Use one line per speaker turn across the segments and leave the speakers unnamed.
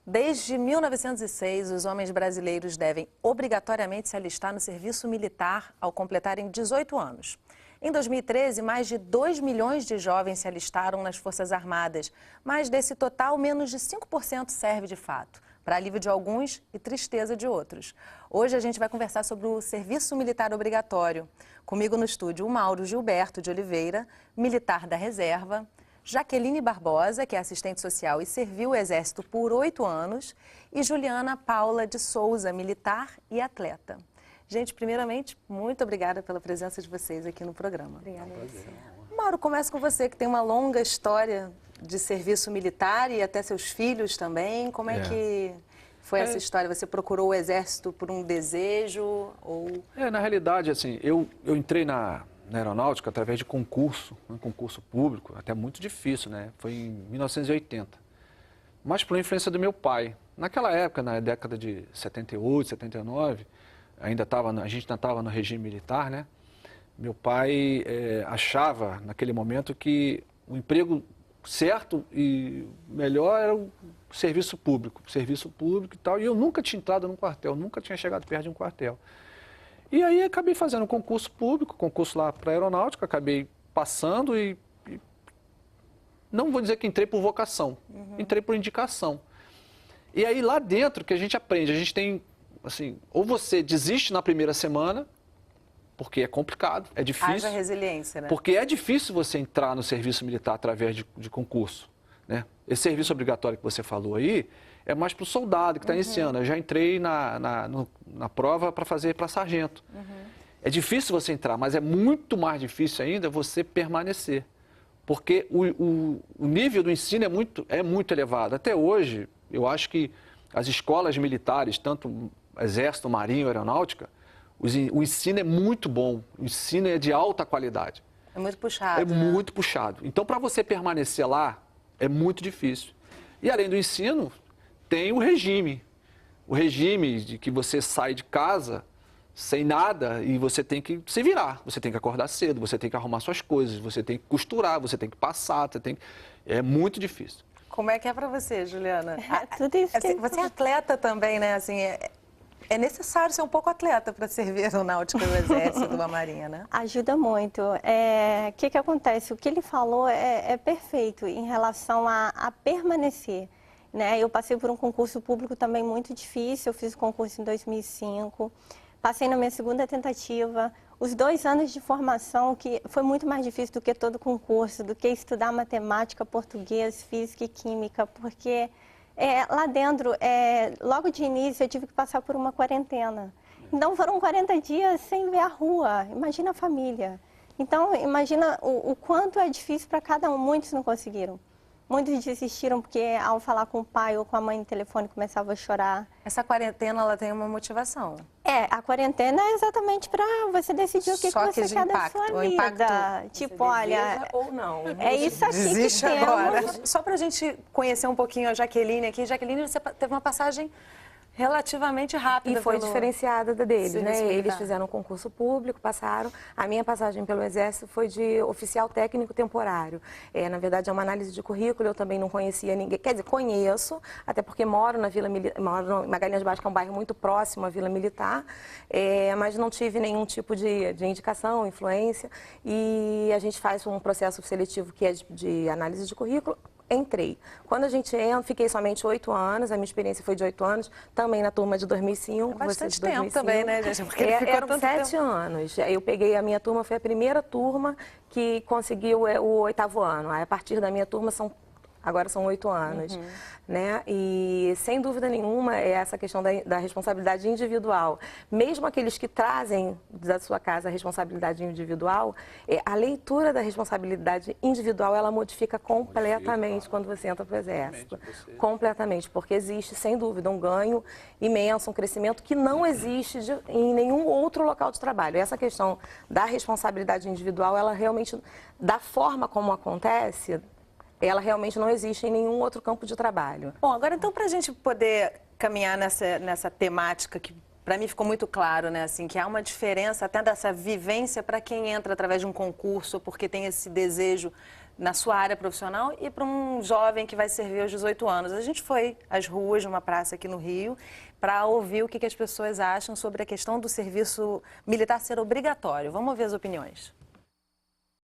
Desde 1906, os homens brasileiros devem obrigatoriamente se alistar no serviço militar ao completarem 18 anos. Em 2013, mais de 2 milhões de jovens se alistaram nas Forças Armadas, mas desse total, menos de 5% serve de fato, para alívio de alguns e tristeza de outros. Hoje a gente vai conversar sobre o serviço militar obrigatório. Comigo no estúdio, o Mauro Gilberto de Oliveira, militar da reserva, Jaqueline Barbosa, que é assistente social e serviu o Exército por 8 anos, e Juliana Paula de Souza, militar e atleta. Gente, primeiramente, muito obrigada pela presença de vocês aqui no programa.
Obrigada a você.
Mauro, começo com você, que tem uma longa história de serviço militar e até seus filhos também. Como é que foi essa história? Você procurou o Exército por um desejo ou...
Na realidade, assim, eu entrei na aeronáutica através de concurso, um concurso público, até muito difícil, né? Foi em 1980. Mas por influência do meu pai. Naquela época, na década de 78, 79, a gente ainda estava no regime militar, né? Meu pai achava, naquele momento, que o emprego certo e melhor era o serviço público e tal. E eu nunca tinha entrado num quartel, nunca tinha chegado perto de um quartel. E aí acabei fazendo um concurso público, concurso lá para aeronáutica, acabei passando e não vou dizer que entrei por vocação, entrei por indicação. E aí lá dentro que a gente aprende, a gente tem, assim, ou você desiste na primeira semana, porque é complicado, é difícil.
Haja resiliência, né?
Porque é difícil você entrar no serviço militar através de concurso, né? Esse serviço obrigatório que você falou aí é mais para o soldado que está iniciando. Eu já entrei na prova para fazer para sargento. É difícil você entrar, mas é muito mais difícil ainda você permanecer. Porque o nível do ensino é muito elevado. Até hoje, eu acho que as escolas militares, tanto Exército, Marinha, Aeronáutica, o ensino é muito bom, o ensino é de alta qualidade.
É muito puxado.
É muito puxado. Então, para você permanecer lá, é muito difícil. E além do ensino, tem o regime de que você sai de casa sem nada e você tem que se virar. Você tem que acordar cedo, você tem que arrumar suas coisas, você tem que costurar, você tem que passar, é muito difícil.
Como é que é para você, Juliana?
Tudo isso que...
Você é atleta também, né? Assim, é necessário ser um pouco atleta para servir a aeronáutica do Exército, da Marinha, né?
Ajuda muito. O que acontece? O que ele falou é perfeito em relação a permanecer. Né? Eu passei por um concurso público também muito difícil, eu fiz o concurso em 2005, passei na minha segunda tentativa. Os 2 anos de formação, que foi muito mais difícil do que todo concurso, do que estudar matemática, português, física e química, porque lá dentro, logo de início, eu tive que passar por uma quarentena. Então, foram 40 dias sem ver a rua, imagina a família. Então, imagina o quanto é difícil para cada um, muitos não conseguiram. Muitos desistiram porque ao falar com o pai ou com a mãe no telefone começava a chorar.
Essa quarentena, ela tem uma motivação.
A quarentena é exatamente para você decidir o que você quer da sua vida. Tipo, olha,
ou não.
É isso aqui
Desiste
que temos.
agora. Só para a gente conhecer um pouquinho a Jaqueline aqui. Jaqueline, você teve uma passagem relativamente rápida.
E foi diferenciada da deles, né?
militar.
Eles fizeram um concurso público, passaram. A minha passagem pelo Exército foi de oficial técnico temporário. Na verdade, é uma análise de currículo, eu também não conhecia ninguém. Quer dizer, conheço, até porque moro em Magalhães Baixo, que é um bairro muito próximo à Vila Militar, mas não tive nenhum tipo de indicação, influência. E a gente faz um processo seletivo que é de análise de currículo. Entrei. Quando a gente entra, fiquei somente 8 anos, a minha experiência foi de 8 anos, também na turma de 2005.
É bastante tempo também, né, gente? Porque
eram 7 anos. Eu peguei a minha turma, foi a primeira turma que conseguiu o 8º ano. Aí, a partir da minha turma, agora são 8 anos, né? E, sem dúvida nenhuma, é essa questão da responsabilidade individual. Mesmo aqueles que trazem da sua casa a responsabilidade individual, a leitura da responsabilidade individual, ela modifica completamente quando você entra para o Exército. Completamente, porque existe, sem dúvida, um ganho imenso, um crescimento que não existe em nenhum outro local de trabalho. Essa questão da responsabilidade individual, ela realmente, da forma como acontece, ela realmente não existe em nenhum outro campo de trabalho.
Bom, agora então, para a gente poder caminhar nessa temática que para mim ficou muito claro, né, assim, que há uma diferença até dessa vivência para quem entra através de um concurso, porque tem esse desejo na sua área profissional e para um jovem que vai servir aos 18 anos. A gente foi às ruas de uma praça aqui no Rio para ouvir o que as pessoas acham sobre a questão do serviço militar ser obrigatório. Vamos ouvir as opiniões.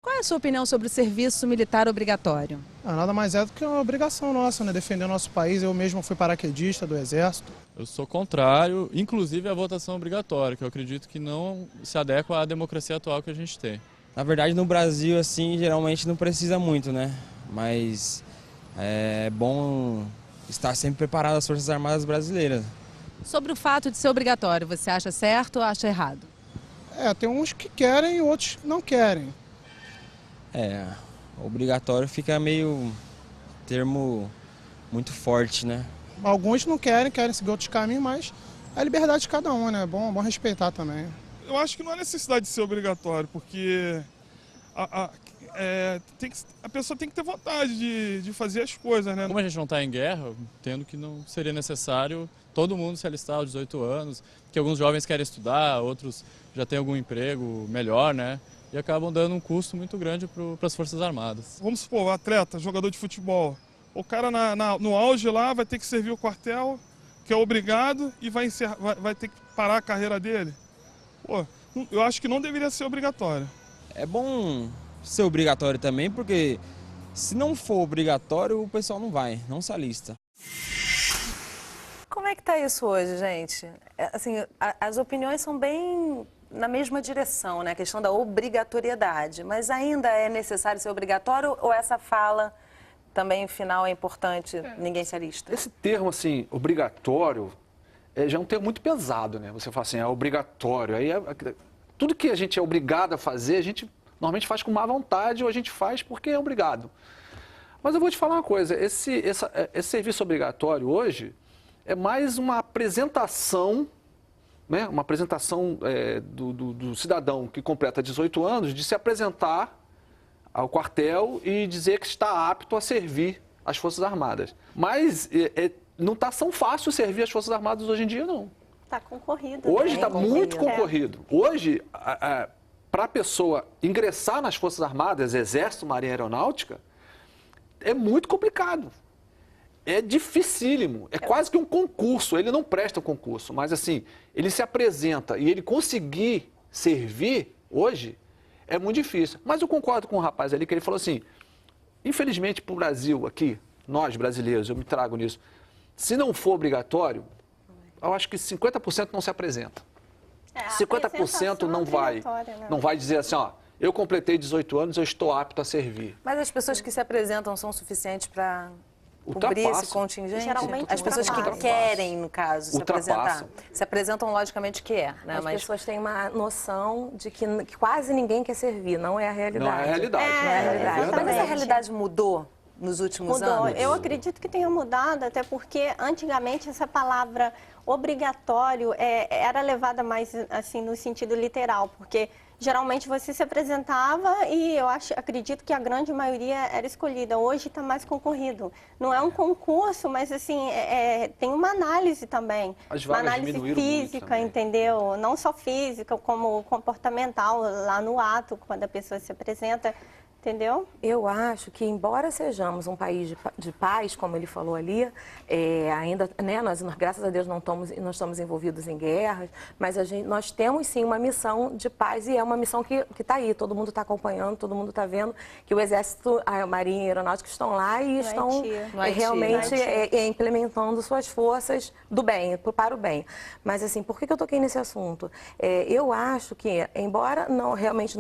Qual é a sua opinião sobre o serviço militar obrigatório?
Nada mais é do que uma obrigação nossa, né? Defender o nosso país. Eu mesmo fui paraquedista do Exército.
Eu sou contrário, inclusive à votação obrigatória, que eu acredito que não se adequa à democracia atual que a gente tem.
Na verdade, no Brasil, assim, geralmente não precisa muito, né? Mas é bom estar sempre preparado às Forças Armadas brasileiras.
Sobre o fato de ser obrigatório, você acha certo ou acha errado?
Tem uns que querem e outros que não querem.
Obrigatório fica meio termo muito forte, né?
Alguns não querem seguir outros caminhos, mas é a liberdade de cada um, né? É bom respeitar também.
Eu acho que não há necessidade de ser obrigatório, porque a pessoa tem que ter vontade de fazer as coisas, né?
Como a gente não está em guerra, entendo que não seria necessário todo mundo se alistar aos 18 anos, que alguns jovens querem estudar, outros já têm algum emprego melhor, né? E acabam dando um custo muito grande para as Forças Armadas.
Vamos supor, o atleta, jogador de futebol, o cara no auge lá vai ter que servir o quartel, que é obrigado, e vai ter que parar a carreira dele. Pô, eu acho que não deveria ser obrigatório.
É bom ser obrigatório também, porque se não for obrigatório, o pessoal não se alista.
Como é que está isso hoje, gente? Assim, as opiniões são bem na mesma direção, né? A questão da obrigatoriedade. Mas ainda é necessário ser obrigatório ou essa fala também final é importante, ninguém se alista?
Esse termo, assim, obrigatório, já é um termo muito pesado, né? Você fala assim, é obrigatório. Aí tudo que a gente é obrigado a fazer, a gente normalmente faz com má vontade ou a gente faz porque é obrigado. Mas eu vou te falar uma coisa, esse serviço obrigatório hoje é mais uma apresentação, né? Uma apresentação do cidadão que completa 18 anos de se apresentar ao quartel e dizer que está apto a servir as Forças Armadas. Mas não está tão fácil servir as Forças Armadas hoje em dia, não.
Está concorrido.
Hoje está muito concorrido. Hoje, para a pessoa ingressar nas Forças Armadas, Exército, Marinha e Aeronáutica, é muito complicado. É dificílimo. É quase que um concurso. Ele não presta o concurso, mas assim, ele se apresenta e ele conseguir servir hoje é muito difícil. Mas eu concordo com o rapaz ali que ele falou assim, infelizmente para o Brasil aqui, nós brasileiros, eu me trago nisso, se não for obrigatório, eu acho que 50% não se apresenta. 50% não vai dizer assim, ó, eu completei 18 anos, eu estou apto a servir.
Mas as pessoas que se apresentam são suficientes para cobrir esse contingente?
Geralmente
as pessoas que querem, no caso, se apresentar. Se apresentam, logicamente, que né?
As pessoas têm uma noção de que quase ninguém quer servir, não é a realidade.
Não é a realidade.
Não é a realidade.
Mas essa realidade mudou nos últimos anos?
Eu acredito que tenha mudado, até porque antigamente essa palavra obrigatório era levada mais assim no sentido literal, porque geralmente você se apresentava e acredito que a grande maioria era escolhida. Hoje está mais concorrido. Não é um concurso, mas assim, tem uma análise também. Uma análise física, entendeu? Não só física, como comportamental, lá no ato, quando a pessoa se apresenta. Entendeu?
Eu acho que, embora sejamos um país de paz, como ele falou ali, ainda, né, nós, graças a Deus, não estamos envolvidos em guerras, mas nós temos, sim, uma missão de paz e é uma missão que está aí. Todo mundo está acompanhando, todo mundo está vendo que o Exército, a Marinha e a Aeronáutica estão lá e estão realmente implementando suas forças do bem, para o bem. Mas, assim, por que eu toquei nesse assunto? Eu acho que, embora realmente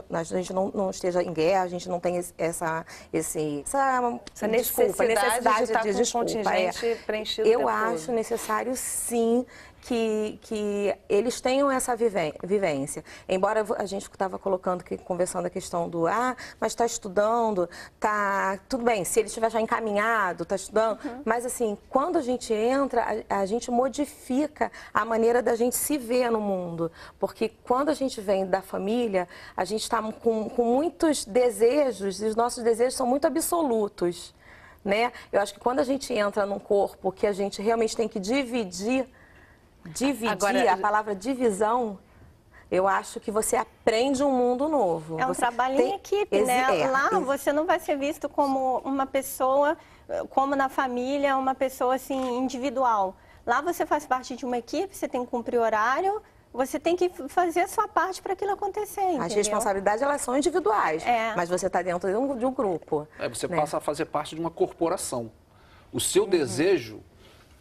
a gente não esteja em guerra, a gente não tem essa necessidade de estar com o contingente preenchido. Eu acho necessário, sim, que eles tenham essa vivência. Embora a gente estava conversando a questão do mas está estudando, tudo bem, se ele estiver já encaminhado, está estudando, mas assim, quando a gente entra, a gente modifica a maneira da gente se ver no mundo, porque quando a gente vem da família, a gente está com muitos desejos e os nossos desejos são muito absolutos, né? Eu acho que quando a gente entra num corpo que a gente realmente tem que dividir, a palavra divisão, eu acho que você aprende um mundo novo.
É um trabalho em equipe, né? Lá você não vai ser visto como uma pessoa, como na família, uma pessoa assim individual. Lá você faz parte de uma equipe, você tem que cumprir horário, você tem que fazer a sua parte para aquilo acontecer, entendeu?
As responsabilidades, elas são individuais, mas você está dentro de um grupo.
Você passa a fazer parte de uma corporação. O seu desejo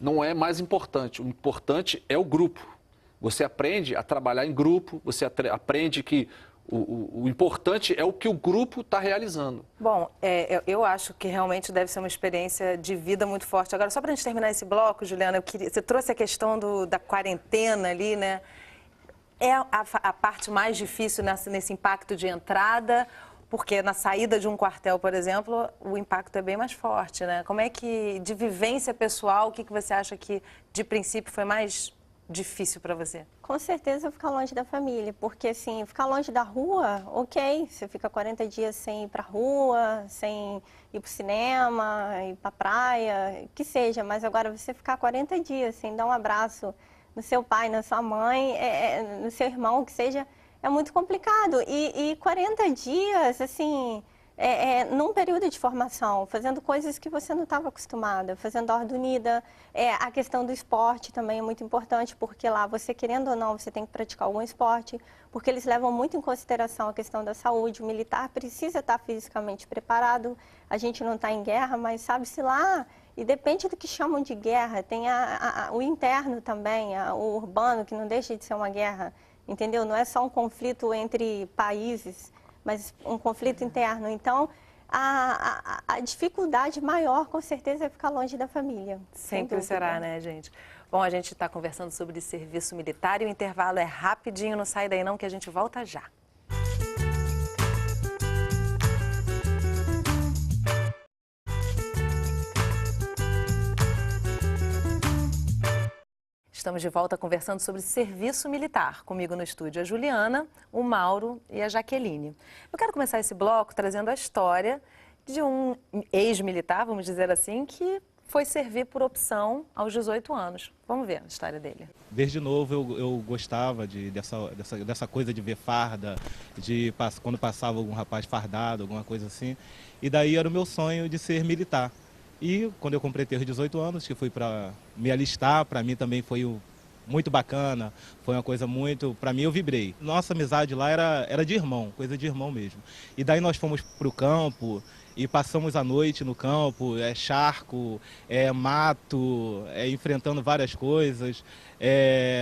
não é mais importante, o importante é o grupo. Você aprende a trabalhar em grupo, você aprende que o importante é o que o grupo está realizando.
Bom, eu acho que realmente deve ser uma experiência de vida muito forte. Agora, só para a gente terminar esse bloco, Juliana, você trouxe a questão da quarentena ali, né? É a parte mais difícil nesse impacto de entrada, porque na saída de um quartel, por exemplo, o impacto é bem mais forte, né? Como é que, de vivência pessoal, o que você acha que, de princípio, foi mais difícil para você?
Com certeza ficar longe da família, porque assim, ficar longe da rua, ok, você fica 40 dias sem ir pra rua, sem ir pro cinema, ir pra praia, que seja, mas agora você ficar 40 dias sem dar um abraço no seu pai, na sua mãe, no seu irmão, que seja, é muito complicado. E 40 dias, assim, num período de formação, fazendo coisas que você não estava acostumada, fazendo a ordem unida. A questão do esporte também é muito importante, porque lá você, querendo ou não, você tem que praticar algum esporte, porque eles levam muito em consideração a questão da saúde. O militar precisa estar fisicamente preparado. A gente não está em guerra, mas sabe-se lá, e depende do que chamam de guerra. Tem o interno também, o urbano, que não deixa de ser uma guerra, entendeu? Não é só um conflito entre países, mas um conflito interno. Então, a dificuldade maior, com certeza, é ficar longe da família.
Sempre será, né, gente? Bom, a gente está conversando sobre serviço militar e o intervalo é rapidinho, não sai daí não, que a gente volta já. Estamos de volta conversando sobre serviço militar. Comigo no estúdio a Juliana, o Mauro e a Jaqueline. Eu quero começar esse bloco trazendo a história de um ex-militar, vamos dizer assim, que foi servir por opção aos 18 anos. Vamos ver a história dele.
Desde novo eu gostava dessa coisa de ver farda, quando passava algum rapaz fardado, alguma coisa assim. E daí era o meu sonho de ser militar. E quando eu completei os 18 anos, que fui para me alistar, para mim também foi muito bacana, foi uma coisa muito... Para mim eu vibrei. Nossa amizade lá era de irmão, coisa de irmão mesmo. E daí nós fomos para o campo e passamos a noite no campo, charco, mato, enfrentando várias coisas,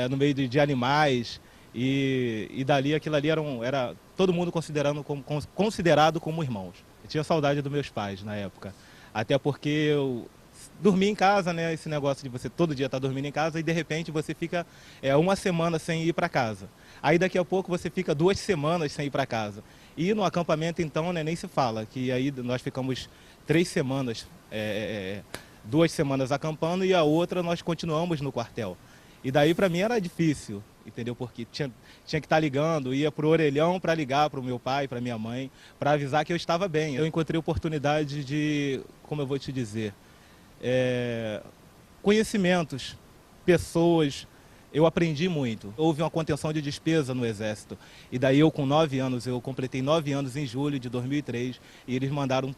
no meio de animais. E dali aquilo ali era todo mundo considerado como irmãos. Eu tinha saudade dos meus pais na época. Até porque eu dormi em casa, né? Esse negócio de você todo dia estar dormindo em casa e de repente você fica uma semana sem ir para casa. Aí daqui a pouco você fica 2 semanas sem ir para casa. E no acampamento então, né, nem se fala, que aí nós ficamos 3 semanas, 2 semanas acampando e a outra nós continuamos no quartel. E daí para mim era difícil, entendeu? Porque tinha que estar ligando, ia pro orelhão para ligar para o meu pai, para minha mãe, para avisar que eu estava bem. Eu encontrei oportunidade de, como eu vou te dizer, conhecimentos, pessoas. Eu aprendi muito. Houve uma contenção de despesa no Exército. E daí eu com 9 anos, eu completei 9 anos em julho de 2003 e eles mandaram de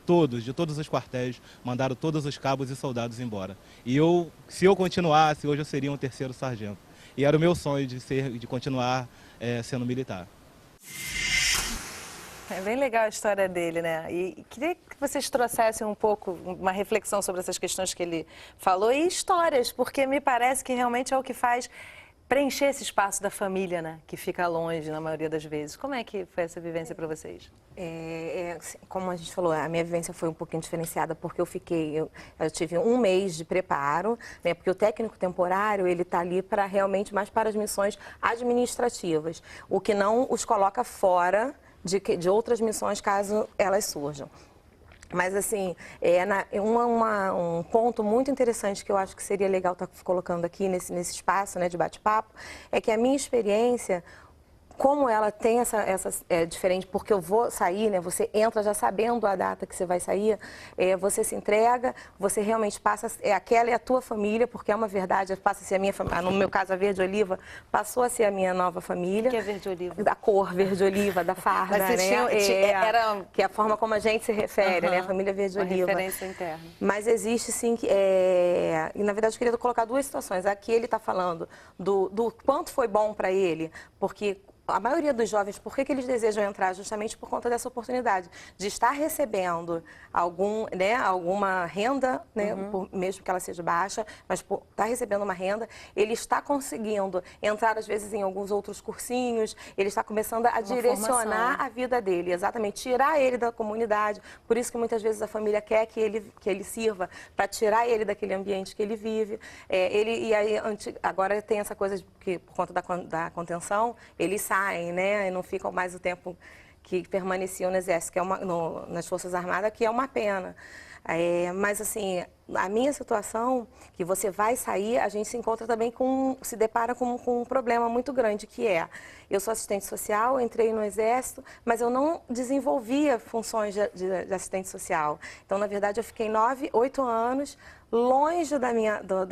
todos os quartéis, mandaram todos os cabos e soldados embora. E se eu continuasse, hoje eu seria um 3º sargento. E era o meu sonho de continuar sendo militar.
É bem legal a história dele, né? E queria que vocês trouxessem um pouco, uma reflexão sobre essas questões que ele falou e histórias, porque me parece que realmente é o que faz preencher esse espaço da família, né? Que fica longe na maioria das vezes. Como é que foi essa vivência para vocês?
Como a gente falou, a minha vivência foi um pouquinho diferenciada porque eu tive 1 mês de preparo, né? Porque o técnico temporário, ele está ali realmente mais para as missões administrativas, o que não os coloca fora de outras missões caso elas surjam. Mas, assim, um ponto muito interessante que eu acho que seria legal estar colocando aqui nesse espaço, né, de bate-papo, é que a minha experiência como ela tem é diferente, porque eu vou sair, né? Você entra já sabendo a data que você vai sair, você se entrega, você realmente passa, aquela é a tua família, porque é uma verdade, passa a ser a minha família. No meu caso, a Verde Oliva passou a ser a minha nova família.
O que é Verde Oliva?
Da cor Verde Oliva, da farda,
Mas
né? Que é a forma como a gente se refere, né? A família Verde Oliva.
Referência interna.
Mas existe sim, e na verdade eu queria colocar duas situações. Aqui ele está falando do quanto foi bom para ele, porque a maioria dos jovens, por que eles desejam entrar? Justamente por conta dessa oportunidade de estar recebendo alguma renda, né, mesmo que ela seja baixa, mas por estar recebendo uma renda, ele está conseguindo entrar, às vezes, em alguns outros cursinhos, ele está começando a direcionar a vida dele, exatamente, tirar ele da comunidade. Por isso que muitas vezes a família quer que ele sirva, para tirar ele daquele ambiente que ele vive. Agora tem essa coisa de que, por conta da contenção, eles saem, né, e não ficam mais o tempo que permaneciam no Exército, que é nas Forças Armadas, que é uma pena. Mas, assim, a minha situação, que você vai sair, a gente se encontra também se depara com um problema muito grande, que eu sou assistente social, entrei no Exército, mas eu não desenvolvia funções de assistente social. Então, na verdade, eu fiquei 8 anos longe da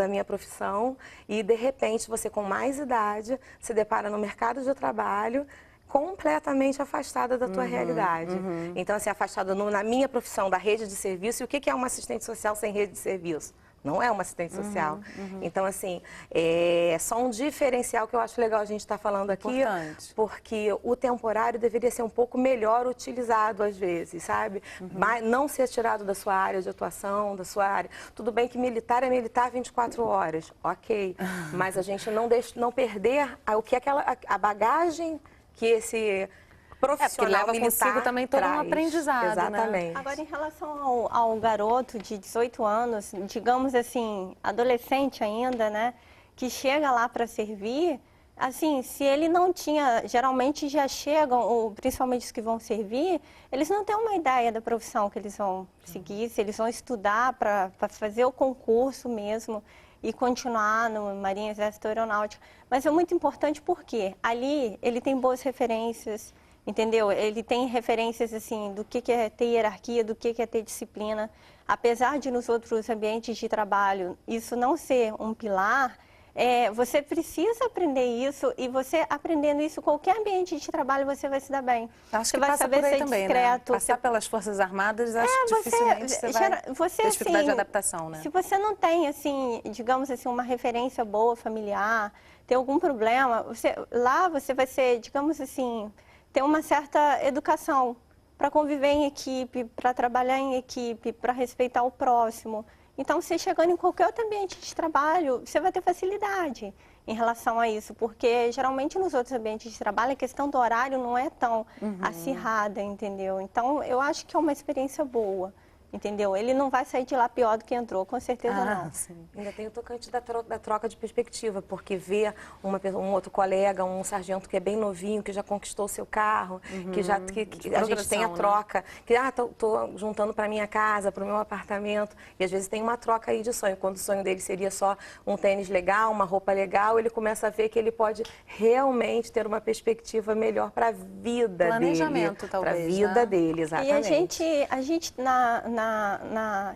minha profissão e, de repente, você com mais idade se depara no mercado de trabalho completamente afastada da tua realidade. Então, assim, afastada na minha profissão, da rede de serviço. E o que é uma assistente social sem rede de serviço? Não é uma assistente social. Então, assim, é só um diferencial que eu acho legal a gente estar falando aqui. Importante. Porque o temporário deveria ser um pouco melhor utilizado, às vezes, sabe? Mas não ser tirado da sua área de atuação, da sua área. Tudo bem que militar é militar 24 horas, ok. Mas a gente não perder a bagagem que esse profissional
leva
militar
consigo também todo um aprendizado,
exatamente.
Né? Agora, em relação ao garoto de 18 anos, digamos assim, adolescente ainda, né, que chega lá para servir, assim, se ele não tinha, geralmente já chegam, ou principalmente os que vão servir, eles não têm uma ideia da profissão que eles vão seguir, se eles vão estudar para fazer o concurso mesmo e continuar no Marinha, Exército, Aeronáutica. Mas é muito importante porque ali ele tem boas referências, entendeu? Ele tem referências, assim, do que é ter hierarquia, do que é ter disciplina. Apesar de nos outros ambientes de trabalho isso não ser um pilar, você precisa aprender isso, e você aprendendo isso, qualquer ambiente de trabalho você vai se dar bem.
Acho
você
que
vai
passa
saber
por aí
ser
também,
discreto.
Né? Passar pelas Forças Armadas, acho que dificilmente você vai ter dificuldade
assim,
de adaptação, né?
Se você não tem, assim, digamos assim, uma referência boa, familiar, tem algum problema, lá você vai ser, digamos assim, ter uma certa educação para conviver em equipe, para trabalhar em equipe, para respeitar o próximo. Então, você chegando em qualquer outro ambiente de trabalho, você vai ter facilidade em relação a isso, porque geralmente nos outros ambientes de trabalho a questão do horário não é tão acirrada, entendeu? Então, eu acho que é uma experiência boa. Entendeu? Ele não vai sair de lá pior do que entrou, com certeza não.
Sim. Ainda tem o tocante da troca de perspectiva, porque ver um outro colega, um sargento que é bem novinho, que já conquistou o seu carro, que a gente tem a troca, né? Que tô juntando para minha casa, para o meu apartamento, e às vezes tem uma troca aí de sonho. Quando o sonho dele seria só um tênis legal, uma roupa legal, ele começa a ver que ele pode realmente ter uma perspectiva melhor para a vida
Planejamento,
dele.
Talvez,
para a vida dele, exatamente.
E a gente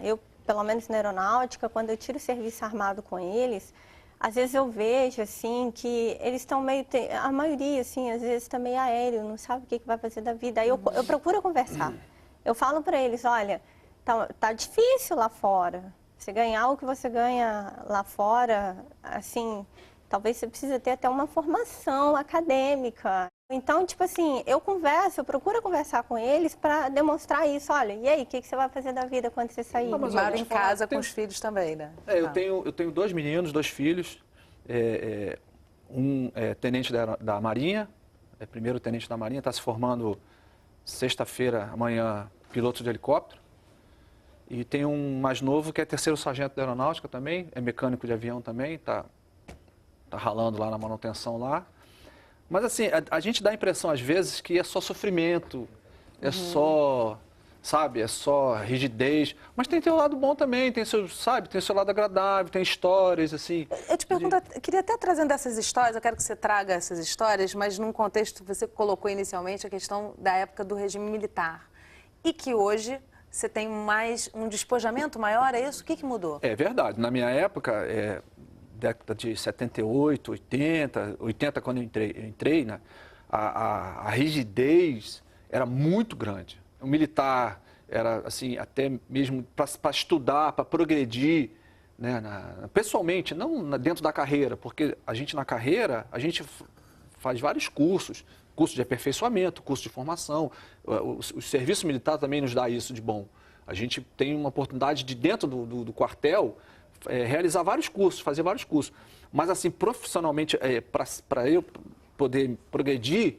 eu, pelo menos na aeronáutica, quando eu tiro o serviço armado com eles, às vezes eu vejo, assim, que eles estão meio... A maioria, assim, às vezes está meio aéreo, não sabe o que vai fazer da vida. Aí eu procuro conversar. Eu falo para eles, olha, tá difícil lá fora. Você ganhar o que você ganha lá fora, assim, talvez você precise ter até uma formação acadêmica. Então, tipo assim, eu procuro conversar com eles para demonstrar isso. Olha, e aí, o que você vai fazer da vida quando você sair?
Mora em casa com os filhos também, né?
Eu tenho 2 meninos, 2 filhos. Um é tenente da Marinha, é primeiro tenente da Marinha, está se formando sexta-feira, amanhã, piloto de helicóptero. E tem um mais novo que é 3º sargento da Aeronáutica também, é mecânico de avião também, está ralando lá na manutenção lá. Mas assim, a gente dá a impressão às vezes que é só sofrimento, é só, sabe? É só rigidez. Mas tem seu lado bom também, tem seu, sabe? Tem seu lado agradável, tem histórias, assim.
Eu te pergunto, eu queria até trazendo essas histórias, eu quero que você traga essas histórias, mas num contexto, você colocou inicialmente a questão da época do regime militar. E que hoje você tem mais um despojamento maior, é isso? O que mudou?
É verdade. Na minha época, década de 78, 80 quando eu entrei né, a rigidez era muito grande. O militar era, assim, até mesmo para estudar, para progredir, né, pessoalmente, não dentro da carreira, porque a gente na carreira, a gente faz vários cursos, curso de aperfeiçoamento, curso de formação. O serviço militar também nos dá isso de bom. A gente tem uma oportunidade de, dentro do quartel, realizar vários cursos, fazer vários cursos. Mas, assim, profissionalmente, para eu poder progredir,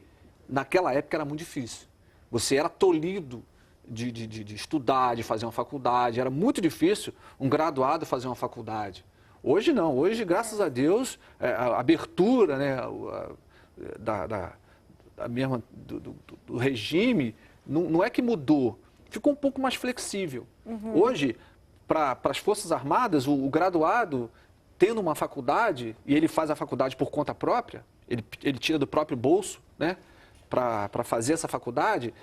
naquela época era muito difícil. Você era tolhido de estudar, de fazer uma faculdade. Era muito difícil um graduado fazer uma faculdade. Hoje não. Hoje, graças a Deus, a abertura, né, mesma do regime, não é que mudou, ficou um pouco mais flexível. Hoje, para as Forças Armadas, o graduado, tendo uma faculdade, e ele faz a faculdade por conta própria, ele tira do próprio bolso, né, para fazer essa faculdade,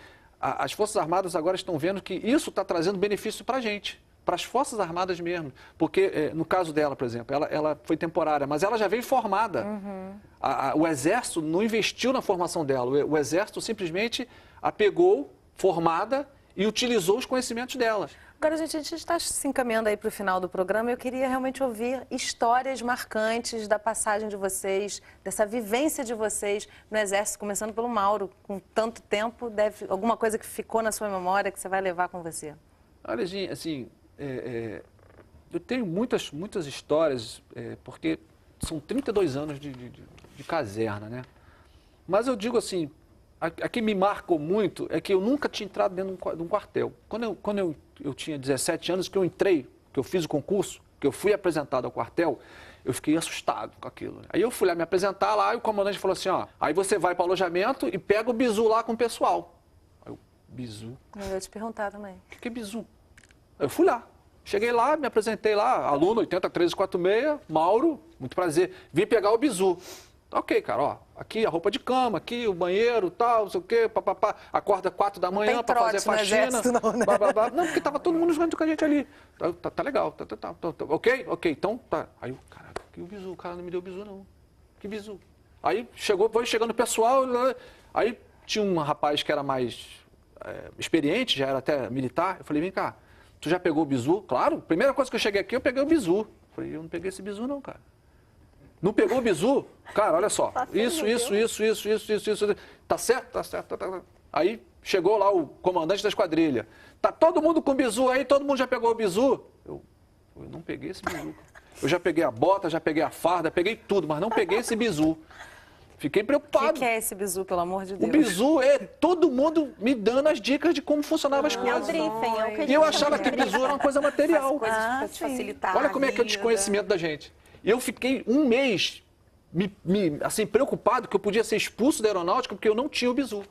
as Forças Armadas agora estão vendo que isso está trazendo benefício para a gente, para as Forças Armadas mesmo. Porque, no caso dela, por exemplo, ela foi temporária, mas ela já veio formada. O Exército não investiu na formação dela. O Exército simplesmente a pegou, formada, e utilizou os conhecimentos dela.
Agora, gente, a gente está se encaminhando aí para o final do programa. Eu queria realmente ouvir histórias marcantes da passagem de vocês, dessa vivência de vocês no Exército, começando pelo Mauro. Com tanto tempo, alguma coisa que ficou na sua memória que você vai levar com você?
Olha, gente, assim, eu tenho muitas histórias, porque são 32 anos de caserna, né? Mas eu digo assim, a que me marcou muito é que eu nunca tinha entrado dentro de um quartel. Quando eu tinha 17 anos, que eu entrei, que eu fiz o concurso, que eu fui apresentado ao quartel, eu fiquei assustado com aquilo. Aí eu fui lá me apresentar lá e o comandante falou assim, ó, aí você vai para o alojamento e pega o bizu lá com o pessoal. Aí eu, bizu?
Eu ia te perguntar também.
O que é bizu? Eu fui lá. Cheguei lá, me apresentei lá, aluno 801346, Mauro, muito prazer. Vim pegar o bizu. Ok, cara, ó, aqui a roupa de cama, aqui o banheiro, tal, não sei o quê, papapá, acorda 4 da manhã para fazer faxina.
Não, né?
Não, porque tava todo mundo junto com a gente ali. Tá legal, tá, ok, então tá. Aí eu, caraca, que o bizu, o cara não me deu bizu não. Que bizu? Aí foi chegando o pessoal, aí tinha um rapaz que era mais experiente, já era até militar, eu falei, vem cá, tu já pegou o bizu? Claro, primeira coisa que eu cheguei aqui, eu peguei o bizu. Falei, eu não peguei esse bizu não, cara. Não pegou o bizu? Cara, olha só, isso. Tá certo? Tá certo. Aí chegou lá o comandante da esquadrilha. Tá todo mundo com bizu aí? Todo mundo já pegou o bizu? Eu não peguei esse bizu. Eu já peguei a bota, já peguei a farda, peguei tudo, mas não peguei esse bizu. Fiquei preocupado.
O que é esse bizu, pelo amor de Deus?
O bizu é todo mundo me dando as dicas de como funcionavam as coisas.
É o briefing, é o que a gente
E eu
chama
achava
de
que
briefing.
bizu era uma coisa material.
Coisas para te facilitar.
Olha como é que é o desconhecimento da gente. Eu fiquei um mês assim, preocupado que eu podia ser expulso da aeronáutica porque eu não tinha o bizu.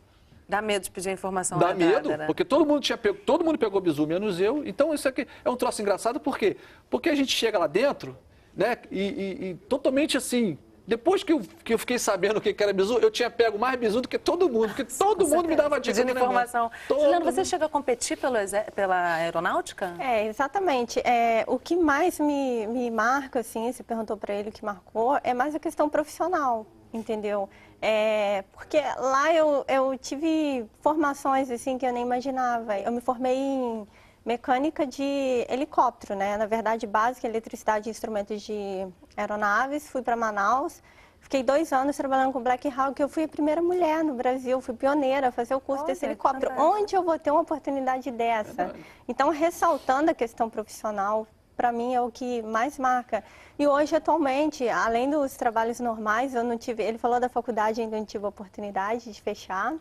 Dá medo de pedir a informação
Dá
errada,
medo,
né?
porque todo mundo pegou o bizu, menos eu. Então isso aqui é um troço engraçado, por quê? Porque a gente chega lá dentro, né, e totalmente assim, depois que eu fiquei sabendo o que era bizu, eu tinha pego mais bizu do que todo mundo, porque todo mundo me dava dica.
Pedindo informação. Juliana, você chega a competir pela aeronáutica?
Exatamente. O que mais me marca, assim, você perguntou para ele o que marcou, é mais a questão profissional, entendeu? Porque lá eu tive formações, assim, que eu nem imaginava. Eu me formei em mecânica de helicóptero, né? Na verdade, básica, eletricidade e instrumentos de aeronaves. Fui para Manaus, fiquei 2 anos trabalhando com Black Hawk. Eu fui a primeira mulher no Brasil, fui pioneira a fazer o curso desse helicóptero. Onde eu vou ter uma oportunidade dessa? Então, ressaltando a questão profissional, para mim é o que mais marca. E hoje, atualmente, além dos trabalhos normais, eu não tive... Ele falou da faculdade, ainda não tive a oportunidade de fechar,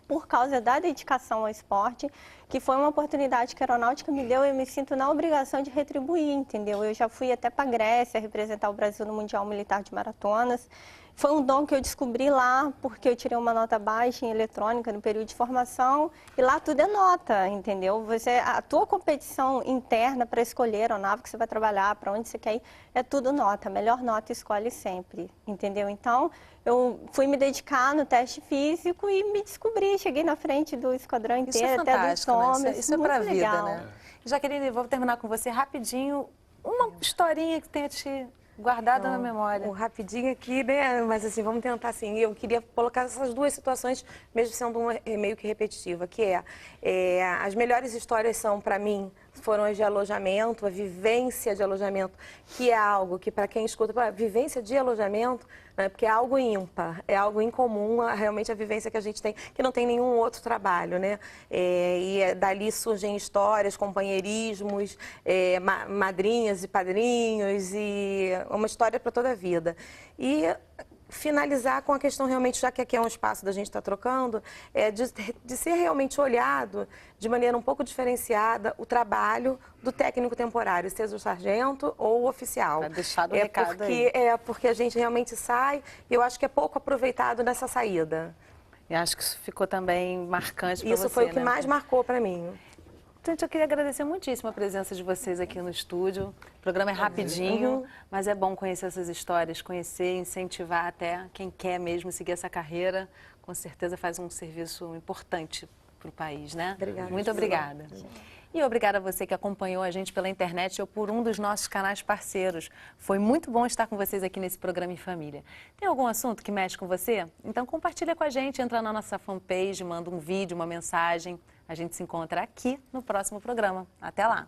por causa da dedicação ao esporte, que foi uma oportunidade que a aeronáutica me deu e eu me sinto na obrigação de retribuir, entendeu? Eu já fui até para a Grécia representar o Brasil no Mundial Militar de Maratonas. Foi um dom que eu descobri lá, porque eu tirei uma nota baixa em eletrônica no período de formação, e lá tudo é nota, entendeu? A tua competição interna para escolher a aeronave que você vai trabalhar, para onde você quer ir, é tudo nota. A melhor nota escolhe sempre, entendeu? Então, eu fui me dedicar no teste físico e me descobri, cheguei na frente do esquadrão inteiro, até dos homens.
Né? Isso é pra vida,
legal.
né? Jaqueline, vou terminar com você rapidinho. Uma historinha que tenha te guardado na memória.
Rapidinho aqui, né? Mas assim, vamos tentar assim. Eu queria colocar essas duas situações, mesmo sendo uma meio que repetitiva, que as melhores histórias são, para mim, foram as de alojamento, a vivência de alojamento, que é algo que, para quem escuta, a vivência de alojamento, né, porque é algo ímpar, é algo incomum, realmente a vivência que a gente tem, que não tem nenhum outro trabalho, né? Dali surgem histórias, companheirismos, madrinhas e padrinhos, e uma história para toda a vida. E finalizar com a questão realmente, já que aqui é um espaço da gente estar trocando, de ser realmente olhado de maneira um pouco diferenciada o trabalho do técnico temporário, seja o sargento ou o oficial.
Para deixar do recado
aí. Porque a gente realmente sai e eu acho que é pouco aproveitado nessa saída.
E acho que isso ficou também marcante para você,
Isso foi o que
né?
mais marcou para mim.
Gente, eu queria agradecer muitíssimo a presença de vocês aqui no estúdio. O programa é rapidinho, mas é bom conhecer essas histórias, conhecer, incentivar até quem quer mesmo seguir essa carreira. Com certeza faz um serviço importante para o país, né?
Obrigada.
Muito obrigada. E obrigada a você que acompanhou a gente pela internet ou por um dos nossos canais parceiros. Foi muito bom estar com vocês aqui nesse programa em família. Tem algum assunto que mexe com você? Então compartilha com a gente, entra na nossa fanpage, manda um vídeo, uma mensagem. A gente se encontra aqui no próximo programa. Até lá!